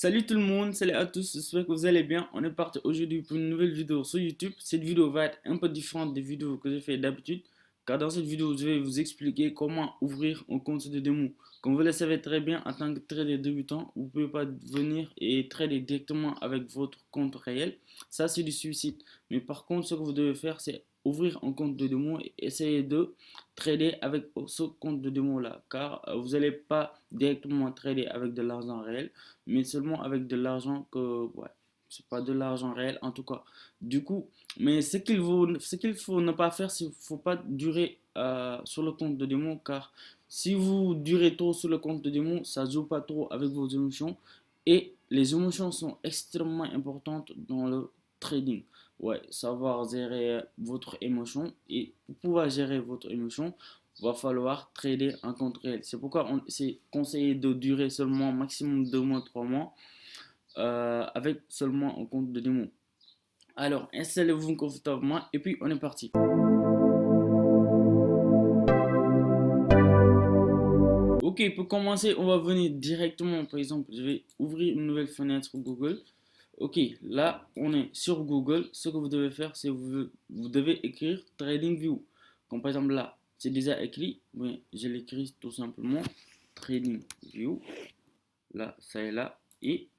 Salut tout le monde, salut à tous, j'espère que vous allez bien. On est parti aujourd'hui pour une nouvelle vidéo sur YouTube. Cette vidéo va être un peu différente des vidéos que je fais d'habitude, car dans cette vidéo, je vais vous expliquer comment ouvrir un compte de démo. Comme vous le savez très bien, en tant que trader débutant, vous ne pouvez pas venir et trader directement avec votre compte réel. Ça, c'est du suicide. Mais par contre, ce que vous devez faire, c'est ouvrir un compte de démo et essayer de trader avec ce compte de démo là, car vous n'allez pas directement trader avec de l'argent réel, mais seulement avec de l'argent que, ouais, c'est pas de l'argent réel en tout cas. Du coup, mais ce qu'il faut ne pas faire, c'est qu'il ne faut pas durer sur le compte de démo, car si vous durez trop sur le compte de démo, ça joue pas trop avec vos émotions, et les émotions sont extrêmement importantes dans le trading. Ouais, savoir gérer votre émotion, et pour pouvoir gérer votre émotion, va falloir trader en compte réel. C'est pourquoi c'est conseillé de durer seulement maximum 2 mois, 3 mois avec seulement un compte de démo. Alors, installez-vous confortablement et puis on est parti. Ok, pour commencer, on va venir directement, par exemple, je vais ouvrir une nouvelle fenêtre Google. Ok, là, on est sur Google. Ce que vous devez faire, c'est vous devez écrire TradingView. Comme par exemple là, c'est déjà écrit, mais je l'écris tout simplement TradingView. Là, ça est là. Et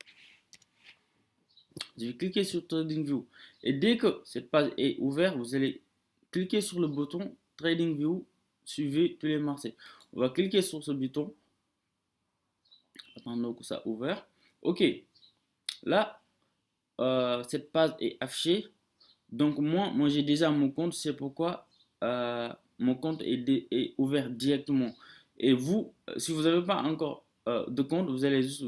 je vais cliquer sur TradingView. Et dès que cette page est ouverte, vous allez cliquer sur le bouton TradingView, suivez tous les marchés. On va cliquer sur ce bouton. Attendons que ça ouvre. Ok, là, cette page est affichée. Donc moi j'ai déjà mon compte, c'est pourquoi mon compte est ouvert directement. Et vous, si vous n'avez pas encore de compte, vous allez juste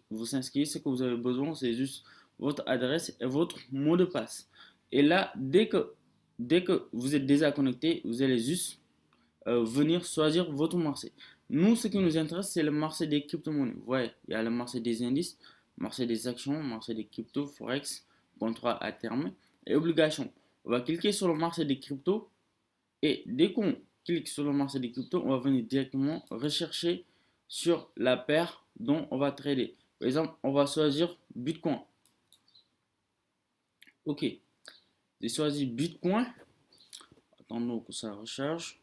vous inscrire. Ce que vous avez besoin, c'est juste votre adresse et votre mot de passe. Et là, dès que vous êtes déjà connecté, vous allez juste venir choisir votre marché. Nous, ce qui nous intéresse, c'est le marché des crypto-monnaies. Ouais, il y a le marché des indices, marché des actions, marché des cryptos, forex, contrats à terme et obligations. On va cliquer sur le marché des cryptos et dès qu'on clique sur le marché des cryptos, on va venir directement rechercher sur la paire dont on va trader. Par exemple, on va choisir Bitcoin. Ok, j'ai choisi Bitcoin. Attendons que ça recharge.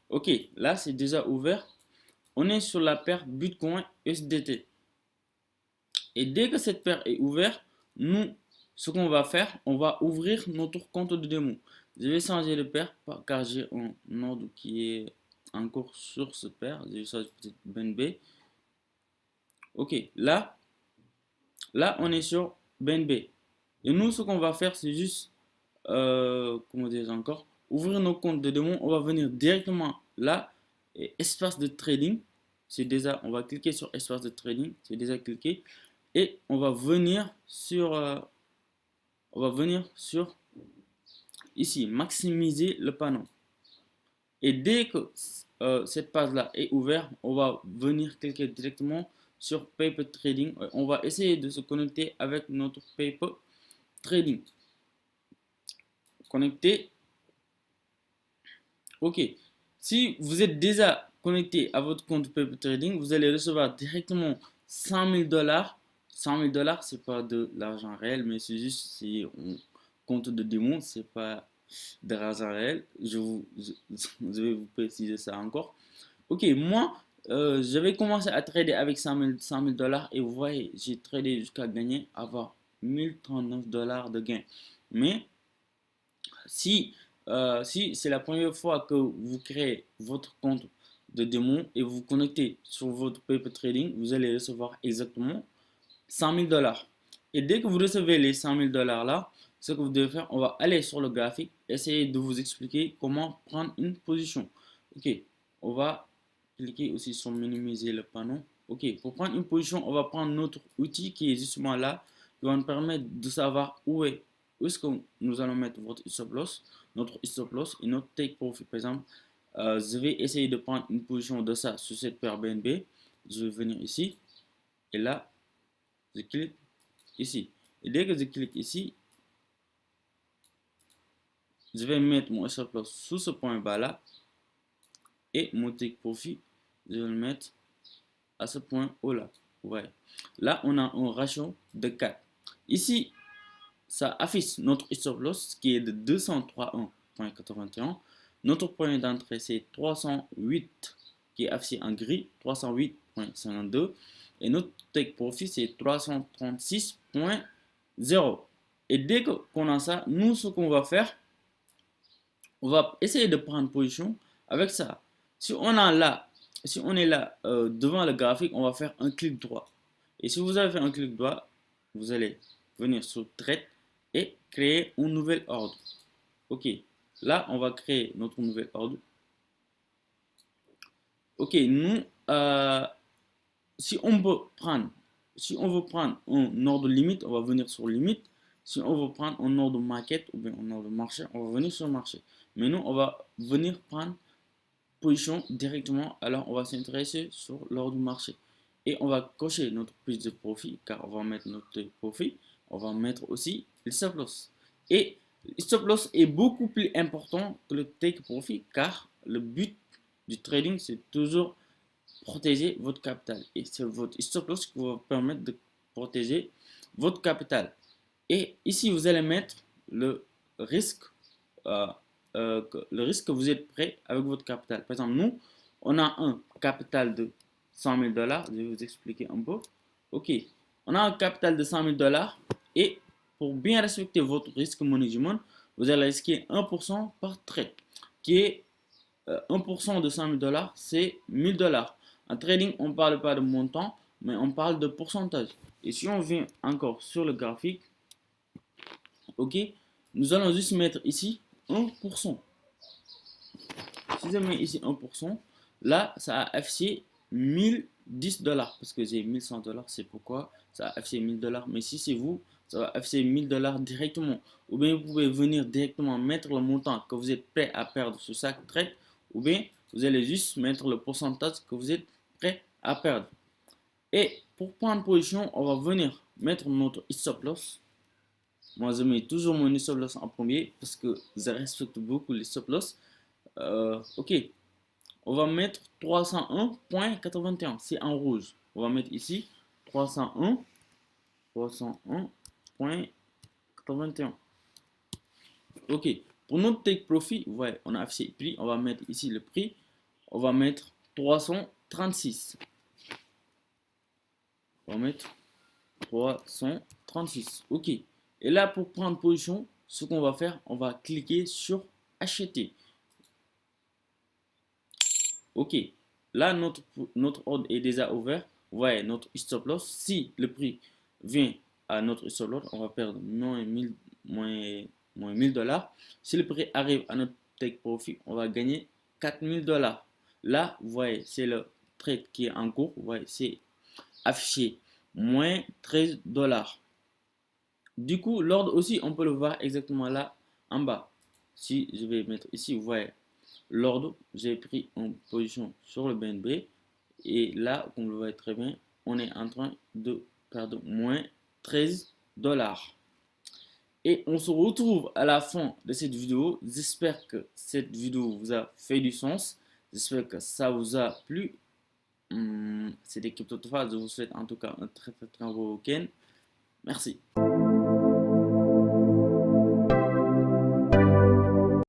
Ok, là c'est déjà ouvert. On est sur la paire Bitcoin USDT. Et dès que cette paire est ouverte, nous, ce qu'on va faire, on va ouvrir notre compte de démo. Je vais changer de paire car j'ai un ordre qui est encore sur ce paire. Je vais changer peut-être BNB. Ok, là on est sur BNB. Et nous, ce qu'on va faire, c'est juste, comment dire encore, ouvrir nos comptes de démo. On va venir directement là, et espace de trading. C'est déjà, on va cliquer sur espace de trading. C'est déjà cliqué. Et on va venir sur ici, maximiser le panneau. Et dès que cette page-là est ouverte, on va venir cliquer directement sur Paper Trading. On va essayer de se connecter avec notre Paper Trading. Connecté. Ok. Si vous êtes déjà connecté à votre compte Paper Trading, vous allez recevoir directement 100 000 dollars. 100 000 dollars, c'est pas de l'argent réel, mais c'est juste si on compte de démo, c'est pas de l'argent réel. Je vais vous préciser ça encore. Ok, moi, j'avais commencé à trader avec 100 000 dollars et vous voyez, j'ai tradé jusqu'à gagner, avoir 1039 dollars de gain. Mais si c'est la première fois que vous créez votre compte de démo et vous vous connectez sur votre paper trading, vous allez recevoir exactement 100 000 dollars. Et dès que vous recevez les 100 000 dollars là, ce que vous devez faire, on va aller sur le graphique, essayer de vous expliquer comment prendre une position. Ok, on va cliquer aussi sur minimiser le panneau. Ok, pour prendre une position, on va prendre notre outil qui est justement là, qui va nous permettre de savoir où est-ce que nous allons mettre notre stop loss et notre take profit. Par exemple, je vais essayer de prendre une position de ça sur cette paire BNB. Je vais venir ici et là, je clique ici. Et dès que je clique ici, je vais mettre mon stop loss sous ce point bas là. Et mon take profit, je vais le mettre à ce point haut là. Ouais. Là, on a un ratio de 4. Ici, ça affiche notre stop loss qui est de 231,81. Notre point d'entrée, c'est 308 qui est affiché en gris, 308,52. Et notre take profit, c'est 336,0. Et dès qu'on a ça, nous, ce qu'on va faire, on va essayer de prendre position avec ça. Si on a là, si on est là devant le graphique, on va faire un clic droit. Et si vous avez fait un clic droit, vous allez venir sur Trade et créer un nouvel ordre. Ok, là on va créer notre nouvel ordre. Ok, nous, si on veut prendre, un ordre limite, on va venir sur limite. Si on veut prendre un ordre market ou bien un ordre marché, on va venir sur marché. Mais nous, on va venir prendre position directement. Alors, on va s'intéresser sur l'ordre du marché. Et on va cocher notre prise de profit, car on va mettre notre profit. On va mettre aussi le stop loss. Et le stop loss est beaucoup plus important que le take profit, car le but du trading, c'est toujours protéger votre capital. Et c'est votre stop loss qui va vous permettre de protéger votre capital. Et ici, vous allez mettre le risque, euh, le risque que vous êtes prêt avec votre capital. Par exemple, nous, on a un capital de 100 000 dollars. Je vais vous expliquer un peu. Ok, on a un capital de 100 000 dollars et pour bien respecter votre risque management, vous allez risquer 1% par trade, qui est 1% de 100 000 dollars, c'est 1000 dollars. En trading, on ne parle pas de montant, mais on parle de pourcentage. Et si on vient encore sur le graphique, ok, nous allons juste mettre ici 1%. Si je mets ici 1%, là, ça a affiché 1010 dollars parce que j'ai 1100 dollars, c'est pourquoi ça a affiché 1000 dollars. Mais si c'est vous, ça va afficher 1000 dollars directement. Ou bien vous pouvez venir directement mettre le montant que vous êtes prêt à perdre sur chaque trade, ou bien vous allez juste mettre le pourcentage que vous êtes prêt à perdre. Et pour prendre position, on va venir mettre notre stop loss. Moi, je mets toujours mon stop loss en premier parce que je respecte beaucoup les stop loss. Ok, on va mettre 301,81. C'est en rouge. On va mettre ici 301,81. Ok, pour notre take profit, ouais, on a affiché le prix. On va mettre ici le prix. On va mettre 336. On va mettre 336. Ok. Et là, pour prendre position, ce qu'on va faire, on va cliquer sur acheter. Ok. Là, notre ordre est déjà ouvert. Vous voyez notre stop loss. Si le prix vient à notre stop loss, on va perdre moins 1000 dollars. Si le prix arrive à notre take profit, on va gagner 4000 dollars. Là, vous voyez, c'est le trade qui est en cours. Vous voyez, c'est affiché moins 13 dollars. Du coup, l'ordre aussi, on peut le voir exactement là en bas. Si je vais mettre ici, vous voyez l'ordre, j'ai pris en position sur le BNB. Et là, comme vous le voyez très bien, on est en train de perdre moins 13 dollars. Et on se retrouve à la fin de cette vidéo. J'espère que cette vidéo vous a fait du sens. J'espère que ça vous a plu. C'était CryptoTofa. Je vous souhaite en tout cas un très beau week-end. Merci.